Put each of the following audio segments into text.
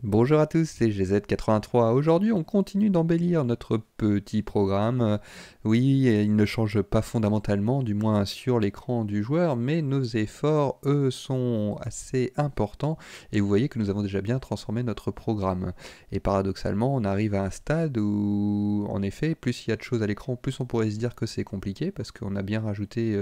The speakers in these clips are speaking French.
Bonjour à tous, c'est GZ83. Aujourd'hui, on continue d'embellir notre petit programme. Oui, il ne change pas fondamentalement, du moins sur l'écran du joueur, mais nos efforts, eux, sont assez importants. Et vous voyez que nous avons déjà bien transformé notre programme. Et paradoxalement, on arrive à un stade où, en effet, plus il y a de choses à l'écran, plus on pourrait se dire que c'est compliqué, parce qu'on a bien rajouté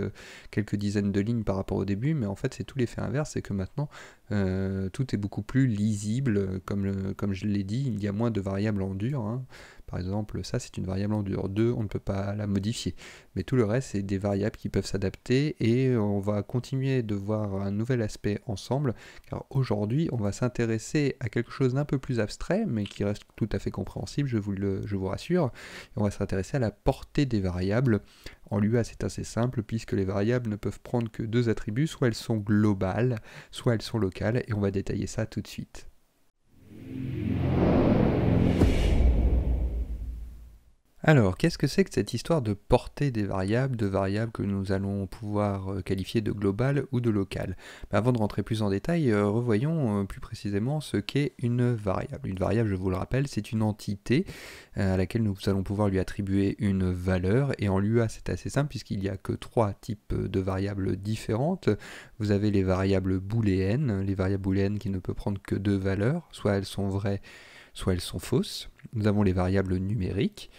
quelques dizaines de lignes par rapport au début, mais en fait, c'est tout l'effet inverse, c'est que maintenant, tout est beaucoup plus lisible, comme je l'ai dit, il y a moins de variables en dur, hein. Par exemple, ça c'est une variable en dur, 2 on ne peut pas la modifier. Mais tout le reste c'est des variables qui peuvent s'adapter et on va continuer de voir un nouvel aspect ensemble, car aujourd'hui on va s'intéresser à quelque chose d'un peu plus abstrait, mais qui reste tout à fait compréhensible, je vous rassure. Et on va s'intéresser à la portée des variables. En Lua, c'est assez simple, puisque les variables ne peuvent prendre que deux attributs, soit elles sont globales, soit elles sont locales, et on va détailler ça tout de suite. Alors, qu'est-ce que c'est que cette histoire de portée des variables, de variables que nous allons pouvoir qualifier de globales ou de locales? Avant de rentrer plus en détail, revoyons plus précisément ce qu'est une variable. Une variable, je vous le rappelle, c'est une entité à laquelle nous allons pouvoir lui attribuer une valeur, et en Lua c'est assez simple puisqu'il n'y a que trois types de variables différentes. Vous avez les variables booléennes qui ne peuvent prendre que deux valeurs, soit elles sont vraies, soit elles sont fausses. Nous avons les variables numériques,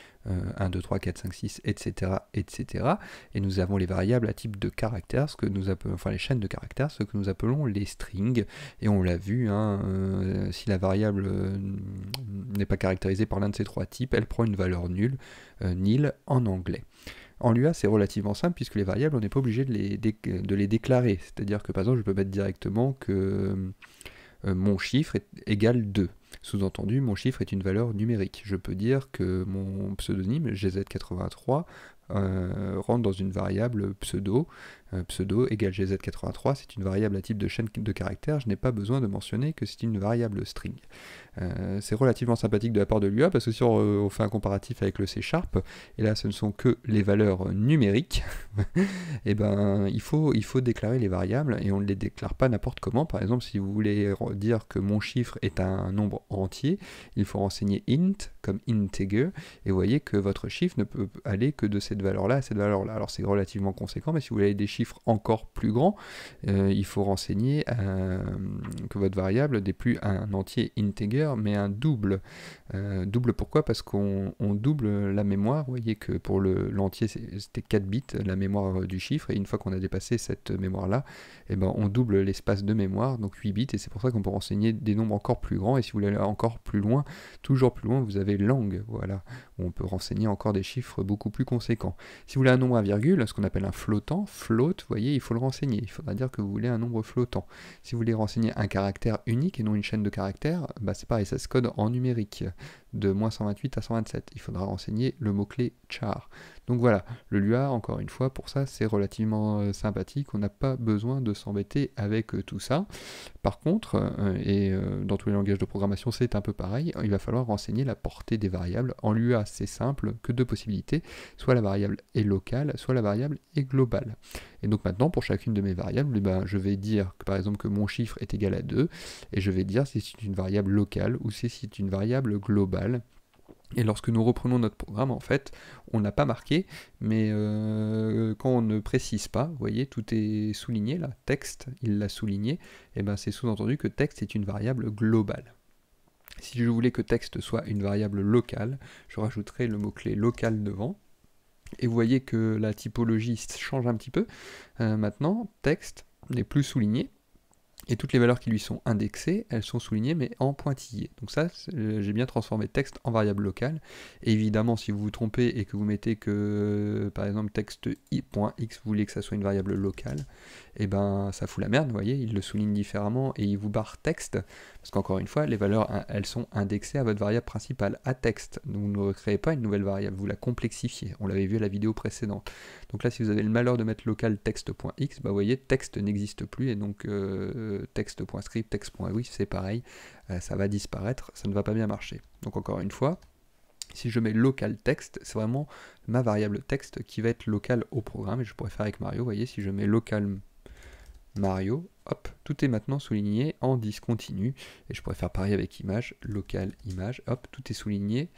1, 2, 3, 4, 5, 6, etc., etc. Et nous avons les variables à type de caractères, ce que nous appelons, enfin les chaînes de caractères, ce que nous appelons les strings. Et on l'a vu, hein, si la variable n'est pas caractérisée par l'un de ces trois types, elle prend une valeur nulle, nil en anglais. En Lua, c'est relativement simple puisque les variables, on n'est pas obligé de les déclarer. C'est-à-dire que par exemple, je peux mettre directement que mon chiffre est égal 2. Sous-entendu, mon chiffre est une valeur numérique. Je peux dire que mon pseudonyme, GZ83, rentre dans une variable pseudo. Pseudo égale GZ83, c'est une variable à type de chaîne de caractères. Je n'ai pas besoin de mentionner que c'est une variable string. C'est relativement sympathique de la part de Lua parce que si on fait un comparatif avec le C#, et là ce ne sont que les valeurs numériques, et ben il faut déclarer les variables et on ne les déclare pas n'importe comment. Par exemple, si vous voulez dire que mon chiffre est un nombre entier, il faut renseigner int comme integer, et vous voyez que votre chiffre ne peut aller que de cette valeur-là à cette valeur-là. Alors c'est relativement conséquent, mais si vous voulez des chiffres encore plus grands, il faut renseigner que votre variable n'est plus un entier integer, mais un double. Double pourquoi? Parce qu'on double la mémoire. Vous voyez que pour l'entier, c'était 4 bits, la mémoire du chiffre, et une fois qu'on a dépassé cette mémoire-là, eh ben, on double l'espace de mémoire, donc 8 bits, et c'est pour ça qu'on peut renseigner des nombres encore plus grands, et si vous voulez aller encore plus loin, toujours plus loin, vous avez lang, voilà, où on peut renseigner encore des chiffres beaucoup plus conséquents. Si vous voulez un nombre à virgule, ce qu'on appelle un flottant, float, vous voyez, il faut le renseigner, il faudra dire que vous voulez un nombre flottant. Si vous voulez renseigner un caractère unique et non une chaîne de caractères, bah c'est pareil, ça se code en numérique, de moins 128 à 127. Il faudra renseigner le mot-clé char. Donc voilà, le Lua, encore une fois, pour ça, c'est relativement sympathique. On n'a pas besoin de s'embêter avec tout ça. Par contre, dans tous les langages de programmation, c'est un peu pareil, il va falloir renseigner la portée des variables. En Lua, c'est simple, que deux possibilités, soit la variable est locale, soit la variable est globale. Et donc maintenant, pour chacune de mes variables, eh ben, je vais dire que, par exemple que mon chiffre est égal à 2, et je vais dire si c'est une variable locale ou si c'est une variable globale. Et lorsque nous reprenons notre programme, en fait, on n'a pas marqué, mais quand on ne précise pas, vous voyez, tout est souligné là, texte, il l'a souligné, et ben c'est sous-entendu que texte est une variable globale. Si je voulais que texte soit une variable locale, je rajouterais le mot-clé local devant, et vous voyez que la typologie change un petit peu. Maintenant, texte n'est plus souligné, et toutes les valeurs qui lui sont indexées, elles sont soulignées mais en pointillé. Donc ça, j'ai bien transformé texte en variable locale. Et évidemment, si vous vous trompez et que vous mettez que, par exemple, texte.x, vous voulez que ça soit une variable locale, et ben ça fout la merde, vous voyez, il le souligne différemment et il vous barre texte, parce qu'encore une fois, les valeurs, elles sont indexées à votre variable principale, à texte. Donc vous ne recréez pas une nouvelle variable, vous la complexifiez. On l'avait vu à la vidéo précédente. Donc là, si vous avez le malheur de mettre local texte.x, bah vous voyez, texte n'existe plus, et donc texte.script, texte.oui, c'est pareil, ça va disparaître, ça ne va pas bien marcher. Donc encore une fois, si je mets local text, c'est vraiment ma variable texte qui va être locale au programme, et je pourrais faire avec Mario, vous voyez, si je mets local Mario, hop, tout est maintenant souligné en discontinu, et je pourrais faire pareil avec image, local image, hop, tout est souligné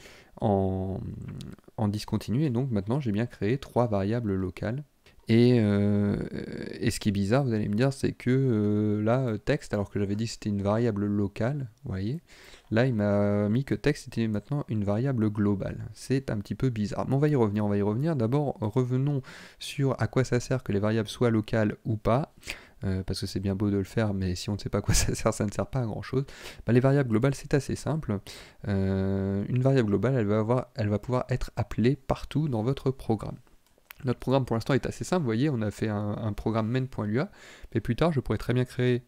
en discontinu, et donc maintenant j'ai bien créé 3 variables locales. Et ce qui est bizarre, vous allez me dire, c'est que là, texte, alors que j'avais dit que c'était une variable locale, vous voyez, là il m'a mis que texte était maintenant une variable globale. C'est un petit peu bizarre. Mais on va y revenir. D'abord, revenons sur à quoi ça sert que les variables soient locales ou pas. Parce que c'est bien beau de le faire, mais si on ne sait pas à quoi ça sert, ça ne sert pas à grand chose. Bah, les variables globales, c'est assez simple. Une variable globale, elle va pouvoir être appelée partout dans votre programme. Notre programme pour l'instant est assez simple, vous voyez, on a fait un programme main.lua, mais plus tard je pourrais très bien créer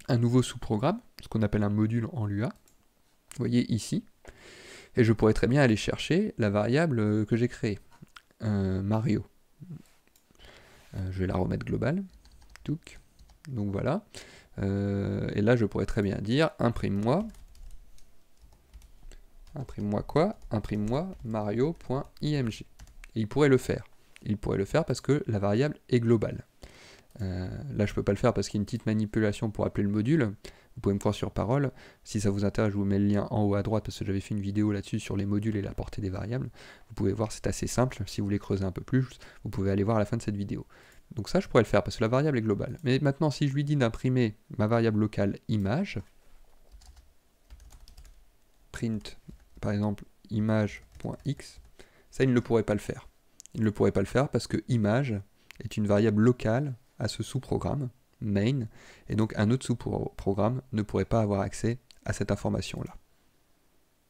un nouveau sous-programme, ce qu'on appelle un module en Lua, vous voyez ici, et je pourrais très bien aller chercher la variable que j'ai créée, Mario. Je vais la remettre globale, donc voilà, et là je pourrais très bien dire imprime-moi quoi? Imprime-moi mario.img. Et il pourrait le faire. Il pourrait le faire parce que la variable est globale. Là, je ne peux pas le faire parce qu'il y a une petite manipulation pour appeler le module. Vous pouvez me voir sur parole. Si ça vous intéresse, je vous mets le lien en haut à droite parce que j'avais fait une vidéo là-dessus sur les modules et la portée des variables. Vous pouvez voir, c'est assez simple. Si vous voulez creuser un peu plus, vous pouvez aller voir à la fin de cette vidéo. Donc ça, je pourrais le faire parce que la variable est globale. Mais maintenant, si je lui dis d'imprimer ma variable locale image, print, par exemple, image.x, ça, il ne pourrait pas le faire. Il ne pourrait pas le faire parce que image est une variable locale à ce sous-programme, main, et donc un autre sous-programme ne pourrait pas avoir accès à cette information-là.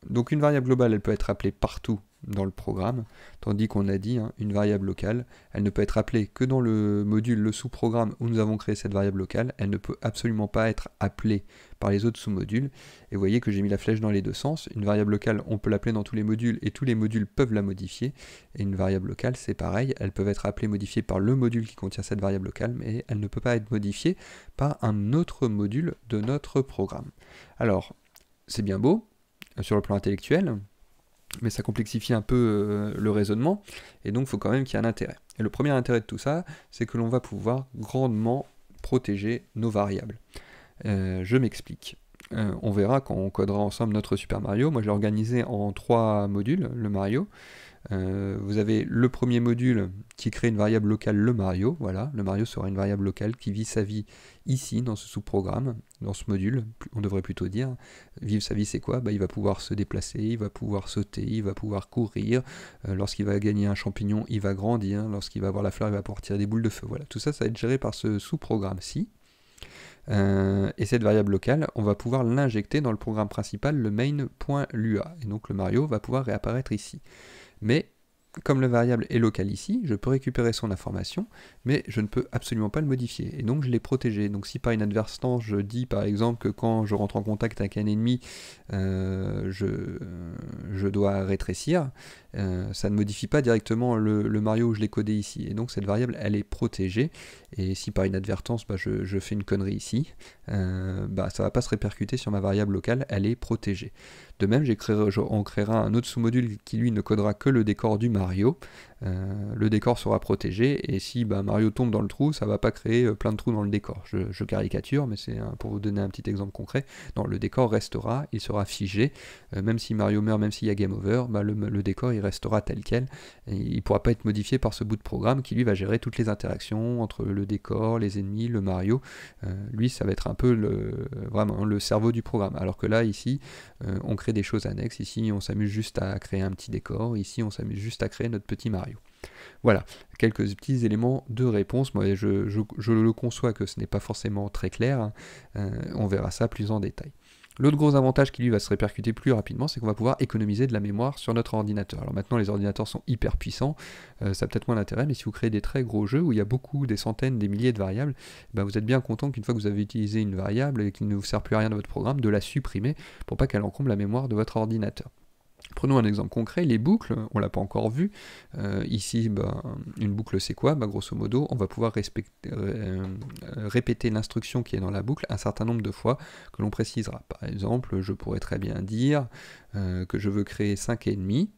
Donc une variable globale, elle peut être appelée partout dans le programme, tandis qu'on a dit, une variable locale, elle ne peut être appelée que dans le module, le sous-programme où nous avons créé cette variable locale, elle ne peut absolument pas être appelée par les autres sous-modules, et vous voyez que j'ai mis la flèche dans les deux sens. Une variable locale, on peut l'appeler dans tous les modules, et tous les modules peuvent la modifier, et une variable locale, c'est pareil, elles peuvent être appelées, modifiées par le module qui contient cette variable locale, mais elle ne peut pas être modifiée par un autre module de notre programme. Alors, c'est bien beau, sur le plan intellectuel, mais ça complexifie un peu le raisonnement, et donc il faut quand même qu'il y ait un intérêt. Et le premier intérêt de tout ça, c'est que l'on va pouvoir grandement protéger nos variables. Je m'explique. On verra quand on codera ensemble notre Super Mario. Moi j'ai organisé en 3 modules le Mario. Vous avez le premier module qui crée une variable locale, le Mario. Voilà, le Mario sera une variable locale qui vit sa vie ici, dans ce sous-programme, dans ce module, on devrait plutôt dire. Vivre sa vie, c'est quoi? Il va pouvoir se déplacer, il va pouvoir sauter, il va pouvoir courir. Lorsqu'il va gagner un champignon, il va grandir. Lorsqu'il va avoir la fleur, il va pouvoir tirer des boules de feu. Voilà, tout ça, ça va être géré par ce sous-programme-ci. Et cette variable locale, on va pouvoir l'injecter dans le programme principal, le main.lua. Et donc le Mario va pouvoir réapparaître ici. Mais comme la variable est locale ici, je peux récupérer son information, mais je ne peux absolument pas le modifier. Et donc je l'ai protégé. Donc si par inadvertance je dis par exemple que quand je rentre en contact avec un ennemi, je dois rétrécir, ça ne modifie pas directement le Mario où je l'ai codé ici. Et donc cette variable, elle est protégée. Et si par inadvertance je fais une connerie ici, ça ne va pas se répercuter sur ma variable locale, elle est protégée. De même, on créera un autre sous-module qui lui ne codera que le décor du Mario. Le décor sera protégé, et si Mario tombe dans le trou, ça ne va pas créer plein de trous dans le décor. Je caricature, mais c'est pour vous donner un petit exemple concret. Non, le décor restera, il sera figé, même si Mario meurt, même s'il y a game over, le décor il restera tel quel, et il ne pourra pas être modifié par ce bout de programme qui lui va gérer toutes les interactions entre le décor, les ennemis, le Mario. Lui, ça va être un peu vraiment le cerveau du programme, alors que là, ici, on crée des choses annexes. Ici, on s'amuse juste à créer un petit décor. Ici, on s'amuse juste à créer notre petit Mario. Voilà, quelques petits éléments de réponse. Moi, je le conçois que ce n'est pas forcément très clair. On verra ça plus en détail. L'autre gros avantage qui lui va se répercuter plus rapidement, c'est qu'on va pouvoir économiser de la mémoire sur notre ordinateur. Alors maintenant, les ordinateurs sont hyper puissants, ça a peut-être moins d'intérêt, mais si vous créez des très gros jeux où il y a des centaines, des milliers de variables, vous êtes bien content qu'une fois que vous avez utilisé une variable et qu'il ne vous sert plus à rien dans votre programme, de la supprimer pour pas qu'elle encombre la mémoire de votre ordinateur. Prenons un exemple concret, les boucles, on ne l'a pas encore vu. Ici, une boucle c'est quoi? Grosso modo, on va pouvoir répéter l'instruction qui est dans la boucle un certain nombre de fois que l'on précisera. Par exemple, je pourrais très bien dire que je veux créer 5 ennemis.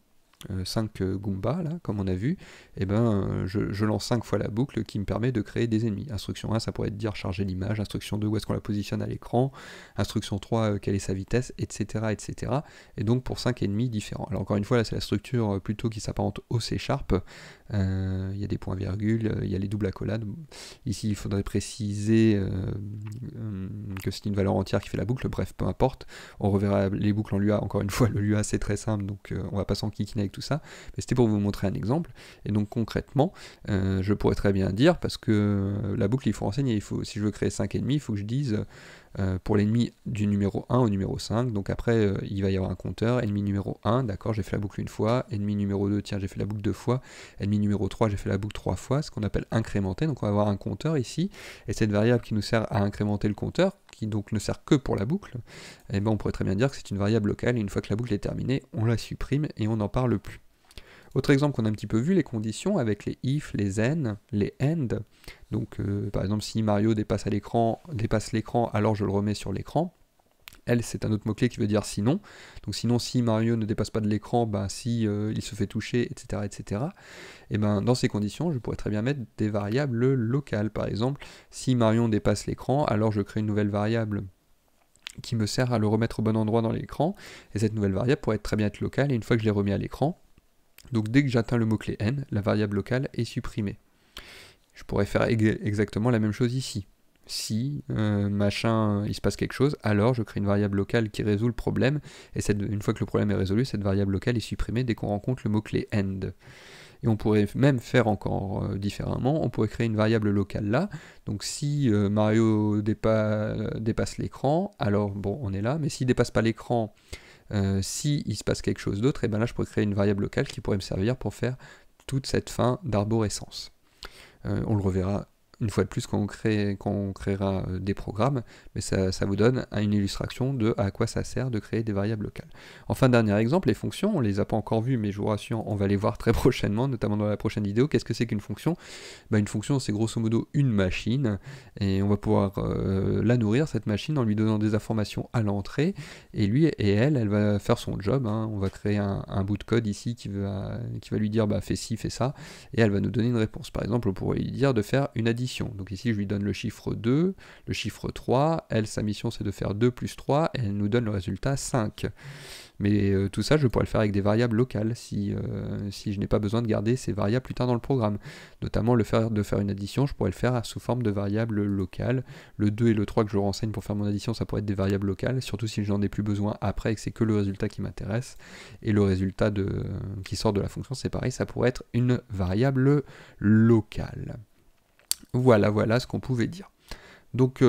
5 Goombas, là, comme on a vu, et ben, je lance 5 fois la boucle qui me permet de créer des ennemis. Instruction 1, ça pourrait être dire charger l'image, instruction 2, où est-ce qu'on la positionne à l'écran, instruction 3, quelle est sa vitesse, etc., etc. Et donc pour 5 ennemis différents. Alors encore une fois, là c'est la structure plutôt qui s'apparente au C#, il y a des points-virgules, il y a les doubles accolades. Ici il faudrait préciser que c'est une valeur entière qui fait la boucle, bref, peu importe. On reverra les boucles en Lua, encore une fois, le Lua c'est très simple, donc on va pas s'enquiquiner avec tout ça, mais c'était pour vous montrer un exemple. Et donc concrètement, je pourrais très bien dire, parce que la boucle il faut renseigner, si je veux créer 5 ennemis, il faut que je dise pour l'ennemi du numéro 1 au numéro 5, donc après il va y avoir un compteur, ennemi numéro 1, d'accord, j'ai fait la boucle une fois, ennemi numéro 2, tiens j'ai fait la boucle 2 fois, ennemi numéro 3, j'ai fait la boucle 3 fois, ce qu'on appelle incrémenter, donc on va avoir un compteur ici, et cette variable qui nous sert à incrémenter le compteur, qui donc ne sert que pour la boucle, et ben on pourrait très bien dire que c'est une variable locale, et une fois que la boucle est terminée, on la supprime et on n'en parle plus. Autre exemple qu'on a un petit peu vu, les conditions avec les if, les then, les end. Donc par exemple si Mario dépasse l'écran, alors je le remets sur l'écran. Elle, c'est un autre mot-clé qui veut dire sinon. Donc sinon, si Mario ne dépasse pas de l'écran, ben, si il se fait toucher, etc., etc. Et ben dans ces conditions, je pourrais très bien mettre des variables locales. Par exemple, si Mario dépasse l'écran, alors je crée une nouvelle variable qui me sert à le remettre au bon endroit dans l'écran. Et cette nouvelle variable pourrait très bien être locale, et une fois que je l'ai remis à l'écran, donc dès que j'atteins le mot-clé n, la variable locale est supprimée. Je pourrais faire exactement la même chose ici. Si machin, il se passe quelque chose, alors je crée une variable locale qui résout le problème, et une fois que le problème est résolu, cette variable locale est supprimée dès qu'on rencontre le mot-clé end. Et on pourrait même faire encore différemment, on pourrait créer une variable locale là, donc si Mario dépasse l'écran, alors bon, on est là, mais s'il dépasse pas l'écran, si il se passe quelque chose d'autre, et ben là je pourrais créer une variable locale qui pourrait me servir pour faire toute cette fin d'arborescence. On le reverra une fois de plus quand on créera des programmes, mais ça vous donne une illustration de à quoi ça sert de créer des variables locales. Enfin, dernier exemple, les fonctions, on les a pas encore vues, mais je vous rassure, on va les voir très prochainement, notamment dans la prochaine vidéo. Qu'est-ce que c'est qu'une fonction? Une fonction, c'est grosso modo une machine, et on va pouvoir la nourrir, cette machine, en lui donnant des informations à l'entrée, et lui et elle va faire son job, hein. On va créer un bout de code ici qui va lui dire fais ci, fais ça, et elle va nous donner une réponse. Par exemple, on pourrait lui dire de faire une addition. Donc ici, je lui donne le chiffre 2, le chiffre 3, elle, sa mission, c'est de faire 2 plus 3, et elle nous donne le résultat 5. Mais tout ça, je pourrais le faire avec des variables locales, si je n'ai pas besoin de garder ces variables plus tard dans le programme. Notamment, de faire une addition, je pourrais le faire sous forme de variables locales. Le 2 et le 3 que je renseigne pour faire mon addition, ça pourrait être des variables locales, surtout si je n'en ai plus besoin après et que c'est que le résultat qui m'intéresse. Et le résultat qui sort de la fonction, c'est pareil, ça pourrait être une variable locale. Voilà ce qu'on pouvait dire. Donc,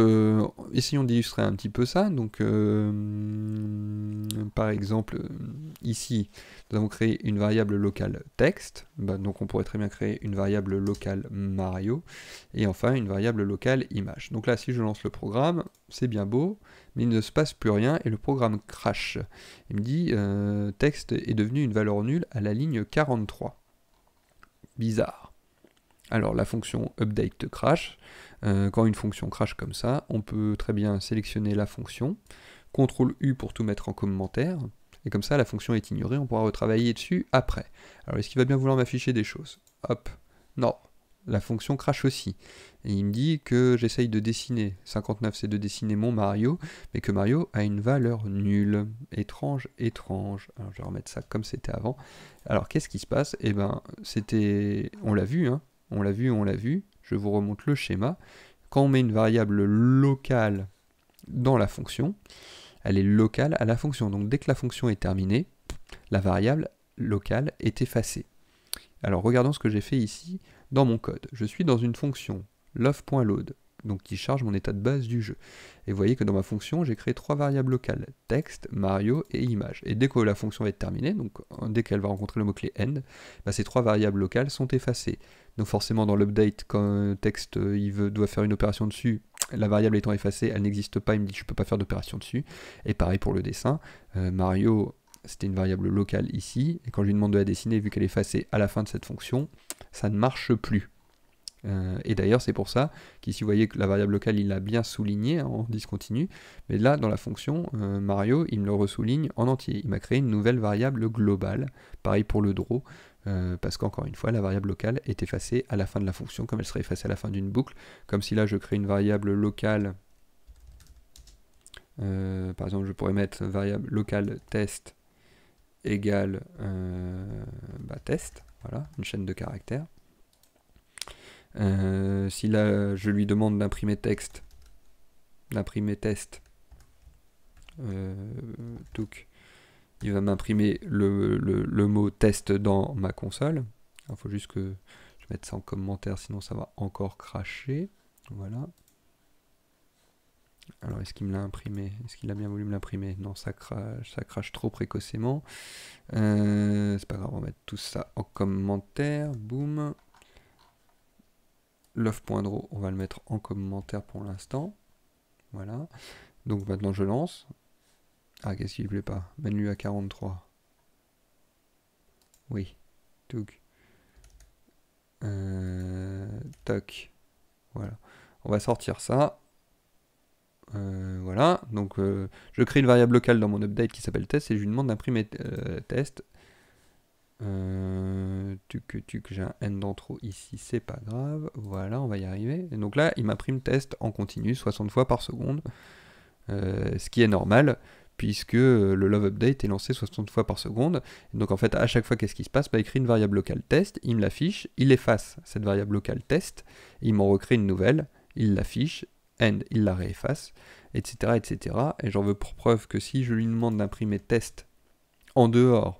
essayons d'illustrer un petit peu ça. Donc, par exemple, ici, nous avons créé une variable locale texte. Donc, on pourrait très bien créer une variable locale Mario. Et enfin, une variable locale image. Donc là, si je lance le programme, c'est bien beau, mais il ne se passe plus rien et le programme crash. Il me dit, texte est devenu une valeur nulle à la ligne 43. Bizarre. Alors la fonction update crash, quand une fonction crash comme ça, on peut très bien sélectionner la fonction, CTRL U pour tout mettre en commentaire, et comme ça la fonction est ignorée, on pourra retravailler dessus après. Alors est-ce qu'il va bien vouloir m'afficher des choses? Hop, non, la fonction crash aussi. Et il me dit que j'essaye de dessiner, 59 c'est de dessiner mon Mario, mais que Mario a une valeur nulle. Étrange. Alors je vais remettre ça comme c'était avant. Alors qu'est-ce qui se passe? Eh ben, on l'a vu, hein. On l'a vu, je vous remonte le schéma. Quand on met une variable locale dans la fonction, elle est locale à la fonction. Donc dès que la fonction est terminée, la variable locale est effacée. Alors regardons ce que j'ai fait ici dans mon code. Je suis dans une fonction love.load, donc qui charge mon état de base du jeu. Et vous voyez que dans ma fonction, j'ai créé 3 variables locales, texte, Mario et image. Et dès que la fonction va être terminée, donc dès qu'elle va rencontrer le mot-clé end, ces 3 variables locales sont effacées. Donc forcément dans l'update, quand un texte doit faire une opération dessus, la variable étant effacée, elle n'existe pas, il me dit que je ne peux pas faire d'opération dessus. Et pareil pour le dessin, Mario, c'était une variable locale ici, et quand je lui demande de la dessiner, vu qu'elle est effacée à la fin de cette fonction, ça ne marche plus. Et d'ailleurs, c'est pour ça qu'ici, vous voyez que la variable locale, il l'a bien souligné en discontinu, mais là, dans la fonction, Mario, il me le ressouligne en entier. Il m'a créé une nouvelle variable globale, pareil pour le draw, parce qu'encore une fois, la variable locale est effacée à la fin de la fonction, comme elle serait effacée à la fin d'une boucle, comme si là, je crée une variable locale, par exemple, je pourrais mettre variable locale test égale test, voilà, une chaîne de caractères. Si là je lui demande d'imprimer texte, d'imprimer test, il va m'imprimer le mot test dans ma console. Il faut juste que je mette ça en commentaire, sinon ça va encore cracher. Voilà. Alors est-ce qu'il me l'a imprimé? Est-ce qu'il a bien voulu me l'imprimer? Non, ça crache trop précocement. C'est pas grave, on va mettre tout ça en commentaire. Boum. Love.draw, on va le mettre en commentaire pour l'instant. Voilà. Donc maintenant je lance. Ah, qu'est-ce qu'il ne plaît pas? Menu à 43. Oui. Toc. Toc. Voilà. On va sortir ça. Voilà. Donc je crée une variable locale dans mon update qui s'appelle test et je lui demande d'imprimer test. J'ai un n dans trop ici, c'est pas grave. Voilà, on va y arriver. Et donc là, il m'imprime test en continu, 60 fois par seconde. Ce qui est normal, puisque le love update est lancé 60 fois par seconde. Et donc en fait, à chaque fois, qu'est-ce qui se passe? Il crée une variable locale test, il me l'affiche, il efface cette variable locale test, il m'en recrée une nouvelle, il l'affiche, and il la réefface, etc. etc. Et j'en veux pour preuve que si je lui demande d'imprimer test en dehors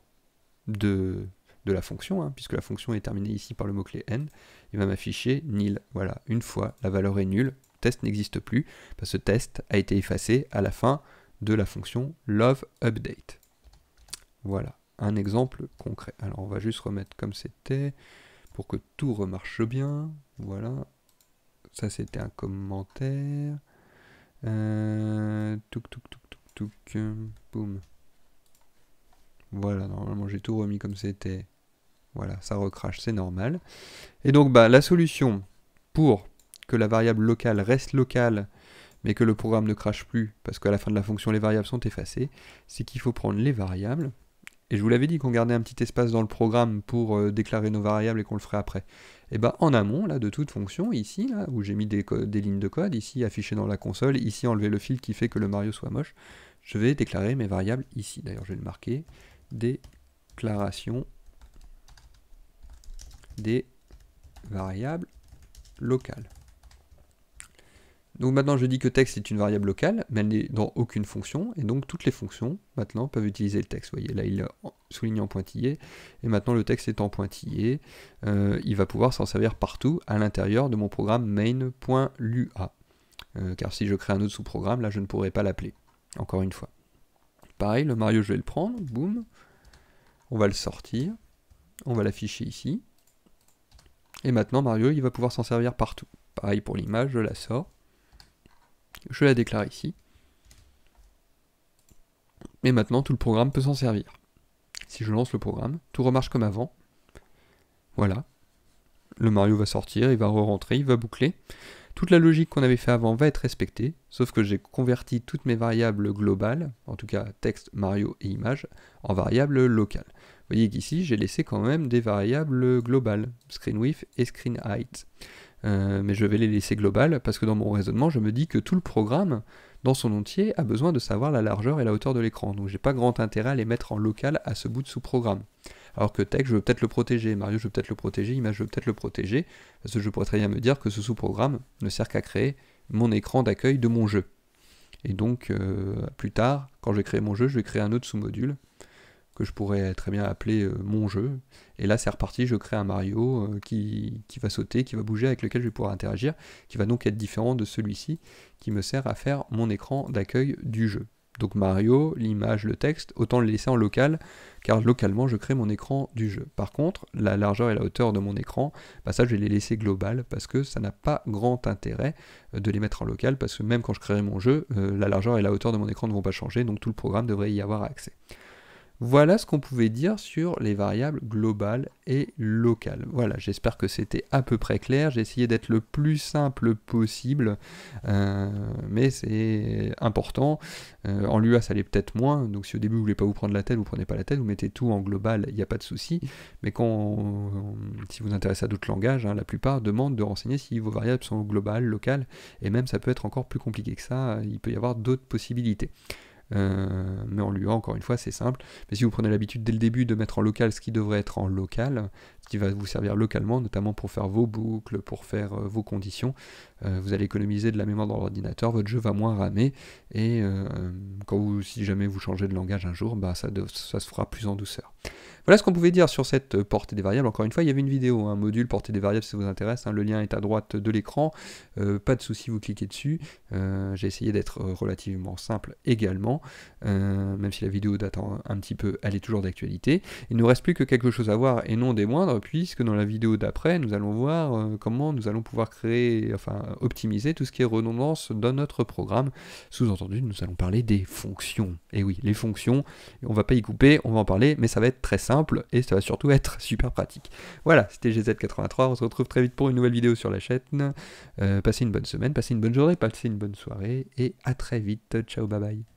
de la fonction, puisque la fonction est terminée ici par le mot-clé end, il va m'afficher nil. Voilà, une fois, la valeur est nulle, test n'existe plus, parce que test a été effacé à la fin de la fonction loveUpdate. Voilà, un exemple concret. Alors on va juste remettre comme c'était, pour que tout remarche bien. Voilà, ça c'était un commentaire. Boum. Voilà, normalement j'ai tout remis comme c'était. Voilà, ça recrache, c'est normal. Et donc la solution pour que la variable locale reste locale, mais que le programme ne crache plus, parce qu'à la fin de la fonction les variables sont effacées, c'est qu'il faut prendre les variables. Et je vous l'avais dit qu'on gardait un petit espace dans le programme pour déclarer nos variables et qu'on le ferait après. Et en amont là, de toute fonction, ici, là, où j'ai mis des lignes de code, ici affiché dans la console, ici enlever le fil qui fait que le Mario soit moche, je vais déclarer mes variables ici. D'ailleurs, je vais le marquer. Déclaration des variables locales. Donc maintenant je dis que texte est une variable locale, mais elle n'est dans aucune fonction, et donc toutes les fonctions maintenant peuvent utiliser le texte. Vous voyez là il est souligné en pointillé, et maintenant le texte est en pointillé, il va pouvoir s'en servir partout à l'intérieur de mon programme main.lua. Car si je crée un autre sous-programme, là je ne pourrai pas l'appeler, encore une fois. Pareil, le Mario je vais le prendre, boum, on va le sortir, on va l'afficher ici, et maintenant Mario il va pouvoir s'en servir partout. Pareil pour l'image, je la sors, je la déclare ici, et maintenant tout le programme peut s'en servir. Si je lance le programme, tout remarche comme avant, voilà, le Mario va sortir, il va re-rentrer, il va boucler, toute la logique qu'on avait fait avant va être respectée, sauf que j'ai converti toutes mes variables globales, en tout cas texte, Mario et image, en variables locales. Vous voyez qu'ici, j'ai laissé quand même des variables globales, screenWidth et screenHeight. Mais je vais les laisser globales parce que dans mon raisonnement, je me dis que tout le programme, dans son entier, a besoin de savoir la largeur et la hauteur de l'écran. Donc j'ai pas grand intérêt à les mettre en local à ce bout de sous-programme. Alors que texte, je veux peut-être le protéger, Mario, je veux peut-être le protéger, image, je veux peut-être le protéger, parce que je pourrais très bien me dire que ce sous-programme ne sert qu'à créer mon écran d'accueil de mon jeu. Et donc, plus tard, quand je vais créer mon jeu, je vais créer un autre sous-module que je pourrais très bien appeler mon jeu. Et là, c'est reparti, je crée un Mario qui va sauter, qui va bouger, avec lequel je vais pouvoir interagir, qui va donc être différent de celui-ci, qui me sert à faire mon écran d'accueil du jeu. Donc Mario, l'image, le texte, autant le laisser en local, car localement je crée mon écran du jeu. Par contre, la largeur et la hauteur de mon écran, ça je vais les laisser globales, parce que ça n'a pas grand intérêt de les mettre en local, parce que même quand je créerai mon jeu, la largeur et la hauteur de mon écran ne vont pas changer, donc tout le programme devrait y avoir accès. Voilà ce qu'on pouvait dire sur les variables globales et locales. Voilà, j'espère que c'était à peu près clair. J'ai essayé d'être le plus simple possible, mais c'est important. En Lua, ça l'est peut-être moins, donc si au début vous voulez pas vous prendre la tête, vous prenez pas la tête, vous mettez tout en global, il n'y a pas de souci. Mais si vous vous intéressez à d'autres langages, hein, la plupart demandent de renseigner si vos variables sont globales, locales, et même ça peut être encore plus compliqué que ça, il peut y avoir d'autres possibilités. Mais en Lua, encore une fois, c'est simple. Mais si vous prenez l'habitude dès le début de mettre en local ce qui devrait être en local, ce qui va vous servir localement, notamment pour faire vos boucles, pour faire vos conditions, vous allez économiser de la mémoire dans l'ordinateur, votre jeu va moins ramer, et si jamais vous changez de langage un jour, bah, ça se fera plus en douceur. Voilà ce qu'on pouvait dire sur cette portée des variables. Encore une fois, il y avait une vidéo, un module portée des variables si ça vous intéresse, hein, le lien est à droite de l'écran, pas de souci, vous cliquez dessus. J'ai essayé d'être relativement simple également, même si la vidéo date un petit peu, elle est toujours d'actualité. Il ne nous reste plus que quelque chose à voir et non des moindres, puisque dans la vidéo d'après, nous allons voir comment nous allons pouvoir optimiser tout ce qui est redondance dans notre programme. Sous-entendu, nous allons parler des fonctions. Et oui, les fonctions, on va pas y couper, on va en parler, mais ça va être très simple et ça va surtout être super pratique. Voilà, c'était GZ83, on se retrouve très vite pour une nouvelle vidéo sur la chaîne. Passez une bonne semaine, passez une bonne journée, passez une bonne soirée et à très vite. Ciao, bye bye.